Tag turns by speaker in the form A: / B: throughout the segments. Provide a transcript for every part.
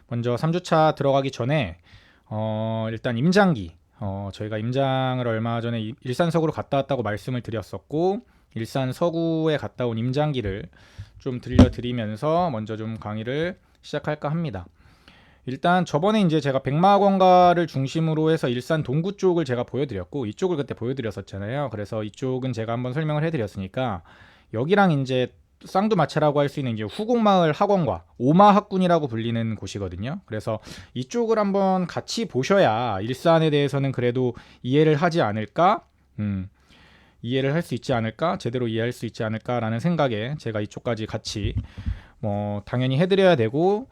A: 먼저 3주차 들어가기 전에 일단 임장기 저희가 임장을 얼마 전에 일산 서구로 갔다 왔다고 말씀을 드렸었고, 일산 서구에 갔다 온 임장기를 좀 들려드리면서 먼저 좀 강의를 시작할까 합니다. 일단 저번에 이제 제가 백마관가를 중심으로 해서 일산 동구 쪽을 제가 보여드렸고, 이쪽을 그때 보여드렸었잖아요. 그래서 이쪽은 제가 한번 설명을 해드렸으니까, 여기랑 이제 쌍두마차라고 할 수 있는 이제 후곡마을 학원과 오마학군이라고 불리는 곳이거든요. 그래서 이쪽을 한번 같이 보셔야 일산에 대해서는 그래도 이해를 하지 않을까, 이해를 할 수 있지 않을까, 제대로 이해할 수 있지 않을까라는 생각에 제가 이쪽까지 같이 당연히 해드려야 되고,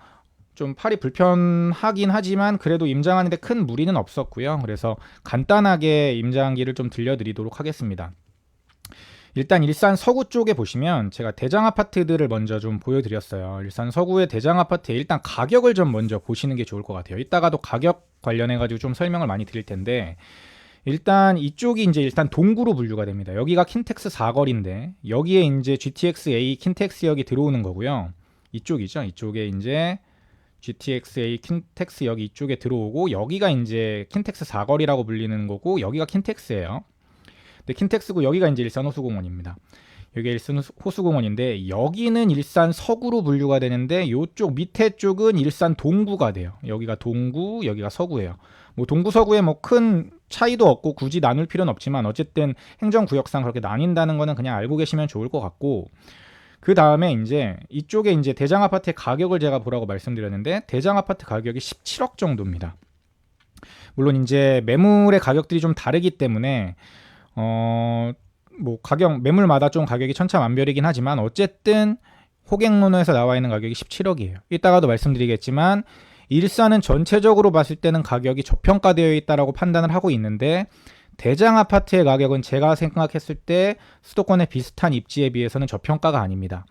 A: 좀 팔이 불편하긴 하지만 그래도 임장하는데 큰 무리는 없었고요. 그래서 간단하게 임장기를 좀 들려드리도록 하겠습니다. 일단 일산 서구 쪽에 보시면 제가 대장 아파트들을 먼저 좀 보여드렸어요. 일산 서구의 대장 아파트의 일단 가격을 좀 먼저 보시는 게 좋을 것 같아요. 이따가도 가격 관련해 가지고 좀 설명을 많이 드릴 텐데, 일단 이쪽이 이제 일단 동구로 분류가 됩니다. 여기가 킨텍스 사거리인데 여기에 이제 GTX-A 킨텍스역이 들어오는 거고요. 이쪽이죠. 이쪽에 이제 GTX-A 킨텍스역이 이쪽에 들어오고, 여기가 이제 킨텍스 사거리라고 불리는 거고, 여기가 킨텍스예요. 근데 킨텍스고 여기가 이제 일산 호수공원입니다. 여기 일산 호수공원인데 여기는 일산 서구로 분류가 되는데, 이쪽 밑에 쪽은 일산 동구가 돼요. 여기가 동구, 여기가 서구예요. 뭐 동구 서구에 뭐 큰 차이도 없고 굳이 나눌 필요는 없지만, 어쨌든 행정구역상 그렇게 나뉜다는 거는 그냥 알고 계시면 좋을 것 같고, 그 다음에 이제 이쪽에 이제 대장 아파트의 가격을 제가 보라고 말씀드렸는데, 대장 아파트 가격이 17억 정도입니다. 물론 이제 매물의 가격들이 좀 다르기 때문에 뭐 가격 매물마다 좀 가격이 천차만별이긴 하지만, 어쨌든 호갱노노에서 나와 있는 가격이 17억이에요. 이따가도 말씀드리겠지만 일산은 전체적으로 봤을 때는 가격이 저평가되어 있다라고 판단을 하고 있는데, 대장 아파트의 가격은 제가 생각했을 때 수도권의 비슷한 입지에 비해서는 저평가가 아닙니다.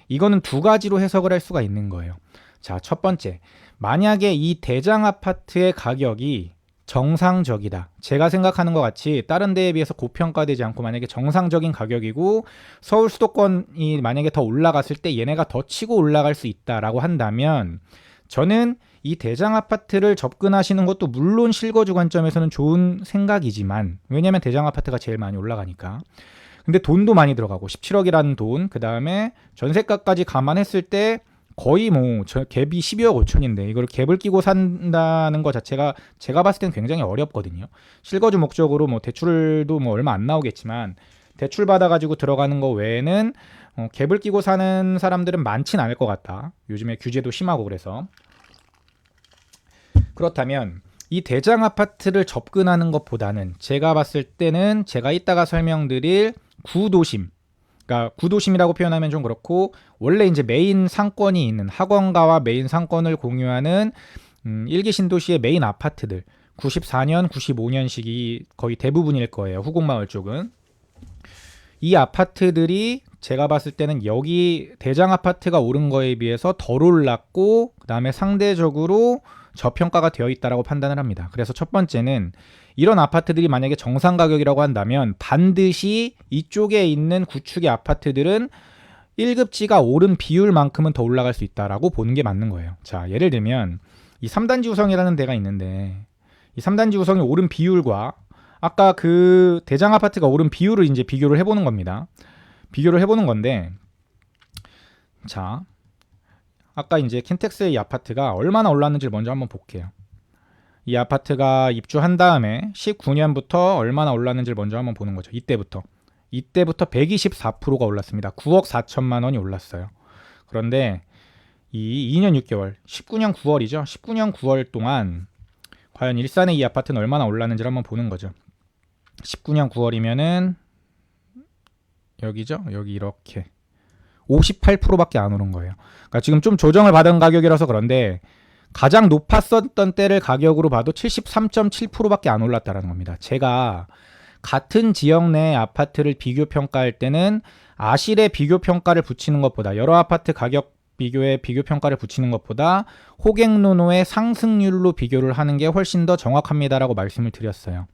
A: 이거는 두 가지로 해석을 할 수가 있는 거예요. 자, 첫 번째, 만약에 이 대장 아파트의 가격이 정상적이다, 제가 생각하는 것 같이 다른 데에 비해서 고평가되지 않고 만약에 정상적인 가격이고, 서울 수도권이 만약에 더 올라갔을 때 얘네가 더 치고 올라갈 수 있다라고 한다면, 저는 이 대장 아파트를 접근하시는 것도 물론 실거주 관점에서는 좋은 생각이지만, 왜냐면 대장 아파트가 제일 많이 올라가니까. 근데 돈도 많이 들어가고 17억이라는 돈, 그 다음에 전세가까지 감안했을 때 거의 뭐 갭이 12억 5천인데 이걸 갭을 끼고 산다는 것 자체가 제가 봤을 때는 굉장히 어렵거든요. 실거주 목적으로 뭐 대출도 뭐 얼마 안 나오겠지만, 대출 받아가지고 들어가는 거 외에는 갭을 끼고 사는 사람들은 많진 않을 것 같다. 요즘에 규제도 심하고 그래서. 그렇다면 이 대장 아파트를 접근하는 것보다는 제가 봤을 때는 제가 이따가 설명드릴 구도심, 그러니까 구도심이라고 표현하면 좀 그렇고, 원래 이제 메인 상권이 있는 학원가와 메인 상권을 공유하는 1기 신도시의 메인 아파트들, 94년, 95년식이 거의 대부분일 거예요. 후곡마을 쪽은. 이 아파트들이 제가 봤을 때는 여기 대장 아파트가 오른 거에 비해서 덜 올랐고, 그 다음에 상대적으로 저평가가 되어 있다라고 판단을 합니다. 그래서 첫 번째는 이런 아파트들이 만약에 정상 가격이라고 한다면 반드시 이쪽에 있는 구축의 아파트들은 1급지가 오른 비율만큼은 더 올라갈 수 있다라고 보는 게 맞는 거예요. 자, 예를 들면 이 3단지 우성이라는 데가 있는데, 이 3단지 우성이 오른 비율과 아까 그 대장 아파트가 오른 비율을 이제 비교를 해보는 겁니다. 비교를 해보는 건데, 자, 아까 이제 킨텍스의 이 아파트가 얼마나 올랐는지를 먼저 한번 볼게요. 이 아파트가 입주한 다음에 19년부터 얼마나 올랐는지를 먼저 한번 보는 거죠. 이때부터 124%가 올랐습니다. 9억 4천만 원이 올랐어요. 그런데 이 2년 6개월, 19년 9월이죠. 19년 9월 동안 과연 일산의 이 아파트는 얼마나 올랐는지를 한번 보는 거죠. 19년 9월이면은 여기죠. 여기 이렇게 58%밖에 안 오른 거예요. 그러니까 지금 좀 조정을 받은 가격이라서 그런데, 가장 높았었던 때를 가격으로 봐도 73.7%밖에 안 올랐다는 겁니다. 제가 같은 지역 내 아파트를 비교 평가할 때는 아실의 비교 평가를 붙이는 것보다, 여러 아파트 가격 비교에 비교 평가를 붙이는 것보다 호갱노노의 상승률로 비교를 하는 게 훨씬 더 정확합니다라고 말씀을 드렸어요.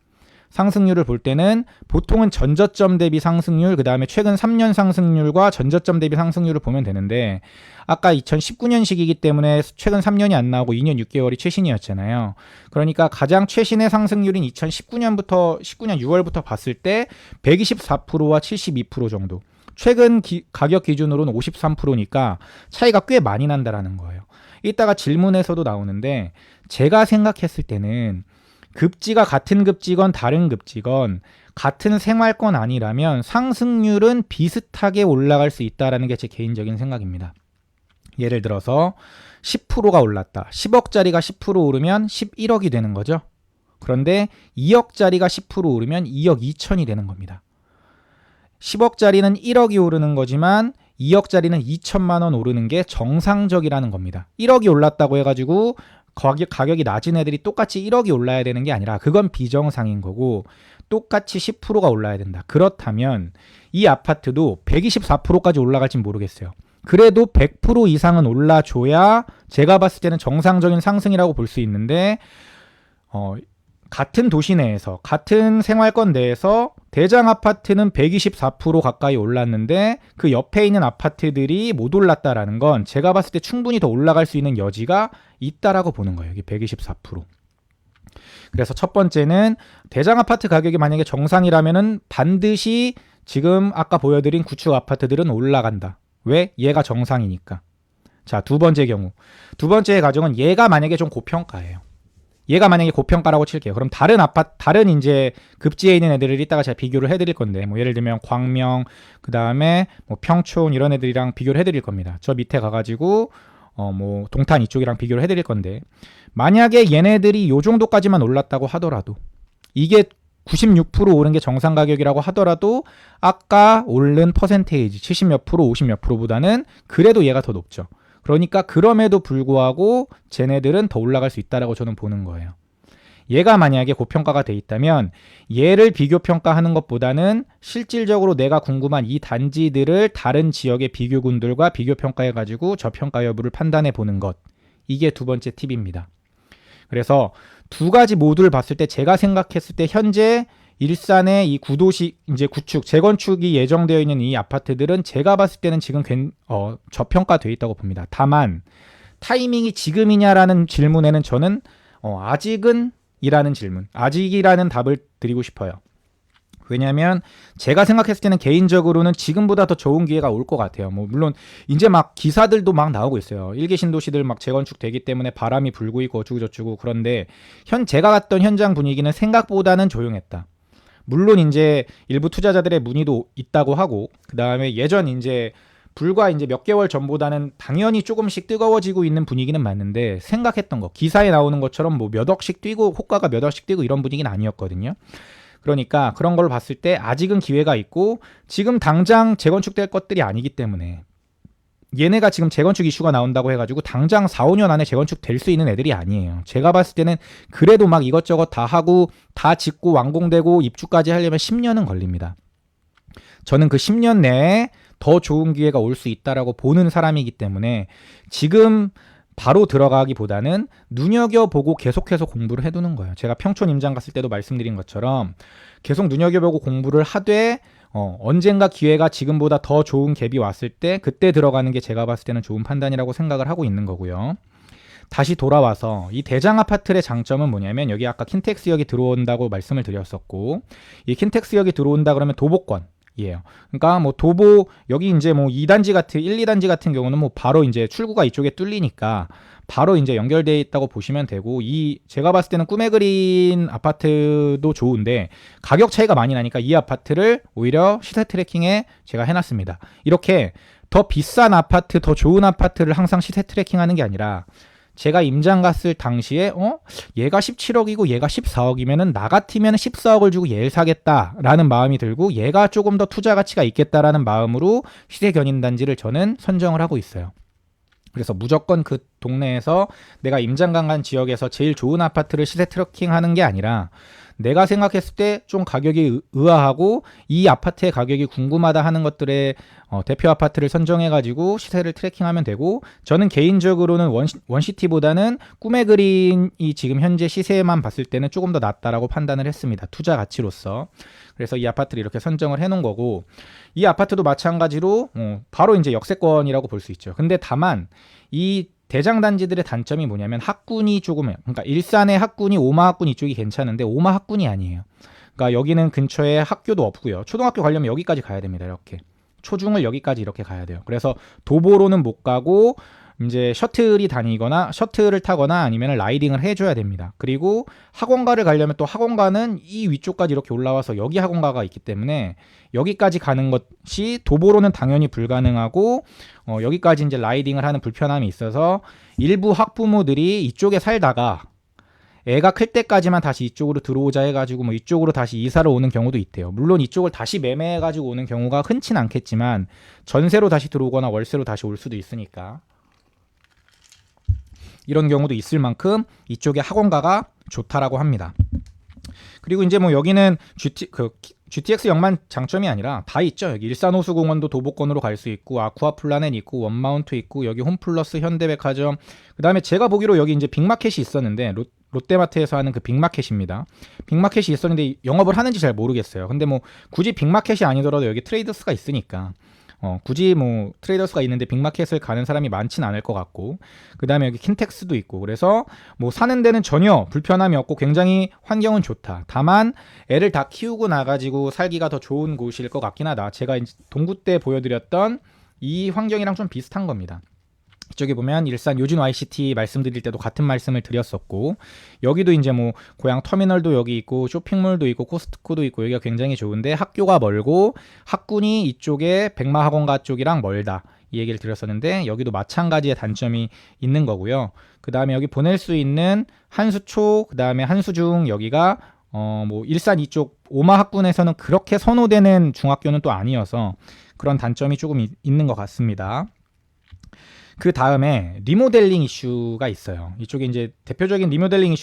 A: 상승률을 볼 때는 보통은 전저점 대비 상승률, 그 다음에 최근 3년 상승률과 전저점 대비 상승률을 보면 되는데 아까 2019년식이기 때문에 최근 3년이 안 나오고 2년 6개월이 최신이었잖아요. 그러니까 가장 최신의 상승률인 19년 6월부터 봤을 때 124%와 72% 정도. 최근 가격 기준으로는 53%니까 차이가 꽤 많이 난다라는 거예요. 이따가 질문에서도 나오는데 제가 생각했을 때는 급지가 같은 급지건 다른 급지건 같은 생활권 아니라면 상승률은 비슷하게 올라갈 수 있다는 게 제 개인적인 생각입니다. 예를 들어서 10%가 올랐다. 10억짜리가 10% 오르면 11억이 되는 거죠. 그런데 2억짜리가 10% 오르면 2억 2천이 되는 겁니다. 10억짜리는 1억이 오르는 거지만 2억짜리는 2천만 원 오르는 게 정상적이라는 겁니다. 1억이 올랐다고 해가지고 가격이 낮은 애들이 똑같이 1억이 올라야 되는 게 아니라 그건 비정상인 거고 똑같이 10%가 올라야 된다. 그렇다면 이 아파트도 124%까지 올라갈진 모르겠어요. 그래도 100% 이상은 올라줘야 제가 봤을 때는 정상적인 상승이라고 볼 수 있는데 같은 도시 내에서 같은 생활권 내에서 대장 아파트는 124% 가까이 올랐는데 그 옆에 있는 아파트들이 못 올랐다라는 건 제가 봤을 때 충분히 더 올라갈 수 있는 여지가 있다라고 보는 거예요. 여기 124%. 그래서 첫 번째는 대장 아파트 가격이 만약에 정상이라면은 반드시 지금 아까 보여드린 구축 아파트들은 올라간다. 왜? 얘가 정상이니까. 자, 두 번째 경우. 두 번째의 가정은 얘가 만약에 좀 고평가예요. 얘가 만약에 고평가라고 칠게요. 그럼 다른 이제 급지에 있는 애들을 이따가 제가 비교를 해드릴 건데, 뭐 예를 들면 광명, 그 다음에 뭐 평촌 이런 애들이랑 비교를 해드릴 겁니다. 저 밑에 가가지고 뭐 동탄 이쪽이랑 비교를 해드릴 건데, 만약에 얘네들이 요 정도까지만 올랐다고 하더라도 이게 96% 오른 게 정상 가격이라고 하더라도 아까 오른 퍼센테이지 70몇 프로, 50몇 프로보다는 그래도 얘가 더 높죠. 그러니까 그럼에도 불구하고 쟤네들은 더 올라갈 수 있다라고 저는 보는 거예요. 얘가 만약에 고평가가 돼 있다면 얘를 비교 평가하는 것보다는 실질적으로 내가 궁금한 이 단지들을 다른 지역의 비교군들과 비교 평가해가지고 저평가 여부를 판단해 보는 것. 이게 두 번째 팁입니다. 그래서 두 가지 모두를 봤을 때 제가 생각했을 때 현재 일산의 이 구도시 이제 구축 재건축이 예정되어 있는 이 아파트들은 제가 봤을 때는 지금 저평가되어 있다고 봅니다. 다만 타이밍이 지금이냐라는 질문에는 저는 아직은 이라는 질문, 아직이라는 답을 드리고 싶어요. 왜냐하면 제가 생각했을 때는 개인적으로는 지금보다 더 좋은 기회가 올 것 같아요. 뭐 물론 이제 막 기사들도 막 나오고 있어요. 1기 신도시들 막 재건축되기 때문에 바람이 불고 있고 어쩌고저쩌고. 그런데 제가 갔던 현장 분위기는 생각보다는 조용했다. 물론 이제 일부 투자자들의 문의도 있다고 하고, 그 다음에 예전 이제 불과 이제 몇 개월 전보다는 당연히 조금씩 뜨거워지고 있는 분위기는 맞는데 생각했던 거, 기사에 나오는 것처럼 뭐 몇 억씩 뛰고 호가가 몇 억씩 뛰고 이런 분위기는 아니었거든요. 그러니까 그런 걸 봤을 때 아직은 기회가 있고 지금 당장 재건축될 것들이 아니기 때문에 얘네가 지금 재건축 이슈가 나온다고 해가지고 당장 4, 5년 안에 재건축 될 수 있는 애들이 아니에요. 제가 봤을 때는 그래도 막 이것저것 다 하고 다 짓고 완공되고 입주까지 하려면 10년은 걸립니다. 저는 그 10년 내에 더 좋은 기회가 올 수 있다라고 보는 사람이기 때문에 지금 바로 들어가기보다는 눈여겨보고 계속해서 공부를 해두는 거예요. 제가 평촌 임장 갔을 때도 말씀드린 것처럼 계속 눈여겨보고 공부를 하되 언젠가 기회가 지금보다 더 좋은 갭이 왔을 때 그때 들어가는 게 제가 봤을 때는 좋은 판단이라고 생각을 하고 있는 거고요. 다시 돌아와서 이 대장 아파트의 장점은 뭐냐면 여기 아까 킨텍스역이 들어온다고 말씀을 드렸었고, 이 킨텍스역이 들어온다 그러면 도보권 이에요. 그러니까 뭐 도보 여기 이제 뭐 2단지 같은 1, 2단지 같은 경우는 뭐 바로 이제 출구가 이쪽에 뚫리니까 바로 이제 연결되어 있다고 보시면 되고, 이 제가 봤을 때는 꿈에 그린 아파트도 좋은데 가격 차이가 많이 나니까 이 아파트를 오히려 시세 트래킹에 제가 해놨습니다. 이렇게 더 비싼 아파트, 더 좋은 아파트를 항상 시세 트래킹하는 게 아니라 제가 임장 갔을 당시에 얘가 17억이고 얘가 14억이면은 나 같으면 14억을 주고 얘를 사겠다라는 마음이 들고 얘가 조금 더 투자 가치가 있겠다라는 마음으로 시세 견인 단지를 저는 선정을 하고 있어요. 그래서 무조건 그 동네에서 내가 임장강 간 지역에서 제일 좋은 아파트를 시세 트래킹하는 게 아니라 내가 생각했을 때 좀 가격이 의아하고 이 아파트의 가격이 궁금하다 하는 것들의 대표 아파트를 선정해가지고 시세를 트래킹하면 되고, 저는 개인적으로는 원시티보다는 꿈의 그린이 지금 현재 시세만 봤을 때는 조금 더 낫다라고 판단을 했습니다. 투자 가치로서. 그래서 이 아파트를 이렇게 선정을 해놓은 거고, 이 아파트도 마찬가지로 바로 이제 역세권이라고 볼 수 있죠. 근데 다만 이 대장 단지들의 단점이 뭐냐면 학군이 조금, 그러니까 일산의 학군이 오마 학군 이쪽이 괜찮은데 오마 학군이 아니에요. 그러니까 여기는 근처에 학교도 없고요. 초등학교 가려면 여기까지 가야 됩니다. 이렇게 초중을 여기까지 이렇게 가야 돼요. 그래서 도보로는 못 가고 이제 셔틀을 타거나 아니면 라이딩을 해줘야 됩니다. 그리고 학원가를 가려면 또 학원가는 이 위쪽까지 이렇게 올라와서 여기 학원가가 있기 때문에 여기까지 가는 것이 도보로는 당연히 불가능하고, 여기까지 이제 라이딩을 하는 불편함이 있어서 일부 학부모들이 이쪽에 살다가 애가 클 때까지만 다시 이쪽으로 들어오자 해가지고 뭐 이쪽으로 다시 이사를 오는 경우도 있대요. 물론 이쪽을 다시 매매해가지고 오는 경우가 흔치는 않겠지만 전세로 다시 들어오거나 월세로 다시 올 수도 있으니까 이런 경우도 있을 만큼 이쪽에 학원가가 좋다라고 합니다. 그리고 이제 뭐 여기는 GTX-역만 장점이 아니라 다 있죠. 여기 일산호수공원도 도보권으로 갈 수 있고, 아쿠아플라넷 있고, 원마운트 있고, 여기 홈플러스, 현대백화점, 그 다음에 제가 보기로 여기 이제 빅마켓이 있었는데 롯데마트에서 하는 그 빅마켓입니다. 빅마켓이 있었는데 영업을 하는지 잘 모르겠어요. 근데 뭐 굳이 빅마켓이 아니더라도 여기 트레이더스가 있으니까 굳이 뭐 트레이더스가 있는데 빅마켓을 가는 사람이 많진 않을 것 같고, 그 다음에 여기 킨텍스도 있고, 그래서 뭐 사는 데는 전혀 불편함이 없고 굉장히 환경은 좋다. 다만 애를 다 키우고 나가지고 살기가 더 좋은 곳일 것 같긴 하다. 제가 이제 동구 때 보여드렸던 이 환경이랑 좀 비슷한 겁니다. 이쪽에 보면 일산 요진 YCT 말씀드릴 때도 같은 말씀을 드렸었고, 여기도 이제 뭐 고향 터미널도 여기 있고 쇼핑몰도 있고 코스트코도 있고 여기가 굉장히 좋은데 학교가 멀고 학군이 이쪽에 백마학원가 쪽이랑 멀다, 이 얘기를 드렸었는데 여기도 마찬가지의 단점이 있는 거고요. 그 다음에 여기 보낼 수 있는 한수초, 그 다음에 한수중, 여기가 뭐 일산 이쪽 오마 학군에서는 그렇게 선호되는 중학교는 또 아니어서 그런 단점이 조금 있는 것 같습니다. 그 다음에 리모델링 이슈가 있어요. 이쪽에 이제 대표적인 리모델링 이슈